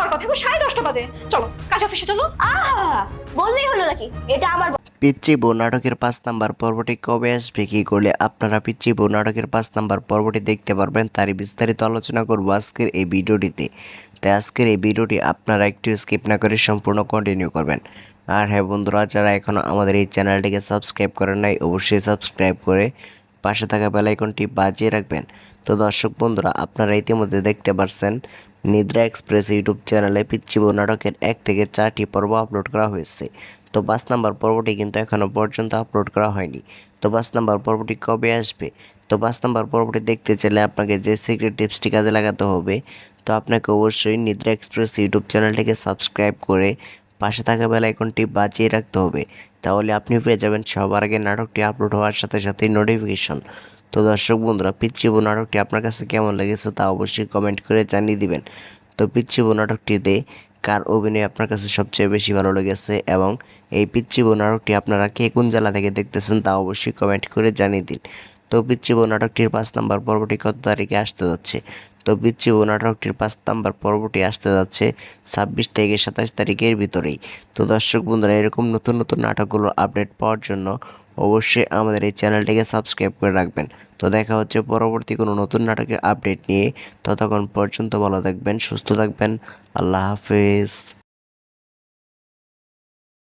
যাওয়ার কথা, এখন 10:30 বাজে। চলো কাজ অফিসে চলো। বললেই হলো নাকি এটা আমার পিচ্চি বউ নাটকের 5 নম্বর পর্বটি কবে আসবে, কি করলে আপনারা পিচ্চি বউ নাটকের 5 নম্বর পর্বটি দেখতে পারবেন, তারই বিস্তারিত আলোচনা করবো আজকের এই ভিডিওটিতে। তাই আজকের এই ভিডিওটি আপনারা একটু স্কিপ না করে সম্পূর্ণ কন্টিনিউ করবেন। আর হ্যাঁ বন্ধুরা, যারা এখনও আমাদের এই চ্যানেলটিকে সাবস্ক্রাইব করেন নাই, অবশ্যই সাবস্ক্রাইব করে পাশে থাকা বেল আইকনটি বাজিয়ে রাখবেন। তো দর্শক বন্ধুরা, আপনারা ইতিমধ্যে দেখতে পারছেন নিদ্রা এক্সপ্রেস ইউটিউব চ্যানেলে পিচ্চি বউ নাটকের 1 থেকে 4টি পর্ব আপলোড করা হয়েছে। তো 5 নম্বর পর্বটি কিন্তু এখনও পর্যন্ত আপলোড করা হয়নি। তো 5 নম্বর পর্বটি কবে আসবে? তো 5 নম্বর পর্বটি দেখতে চাইলে আপনাকে যে সিক্রেট টিপসটি কাজে লাগাতে হবে, তো আপনাকে অবশ্যই নিদ্রা এক্সপ্রেস ইউটিউব চ্যানেলটিকে সাবস্ক্রাইব করে পাশে থাকা বেল আইকনটি বাজিয়ে রাখতে হবে। তাহলে আপনি পেয়ে যাবেন সবার আগে নাটকটি আপলোড হওয়ার সাথে সাথেই নোটিফিকেশন। তো দর্শক বন্ধুরা, পিচ্চি বউ নাটকটি আপনার কাছে কেমন লেগেছে তা অবশ্যই কমেন্ট করে জানিয়ে দিবেন। তো পিচ্চি বউ নাটকটিতে কার অভিনয় আপনার কাছে সবচেয়ে বেশি ভালো লেগেছে এবং এই পিচ্চি বউ নাটকটি আপনারা কে কোন জেলা থেকে দেখতেছেন তা অবশ্যই কমেন্ট করে জানিয়ে দিন। তো পিচ্চি বউ নাটকটির 5 নম্বর পর্বটি কত তারিখে আসতে যাচ্ছে? তো পিচ্চি বউ নাটকটির 5 নম্বর পর্বটি আসতে যাচ্ছে 26 থেকে 27 তারিখের ভিতরেই। তো দর্শক বন্ধুরা, এরকম নতুন নতুন নাটকগুলোর আপডেট পাওয়ার জন্য অবশ্যই আমাদের এই চ্যানেলটিকে সাবস্ক্রাইব করে রাখবেন। তো দেখা হচ্ছে পরবর্তী কোনো নতুন নাটকের আপডেট নিয়ে। ততক্ষণ পর্যন্ত ভালো থাকবেন, সুস্থ থাকবেন। আল্লাহ হাফেজ।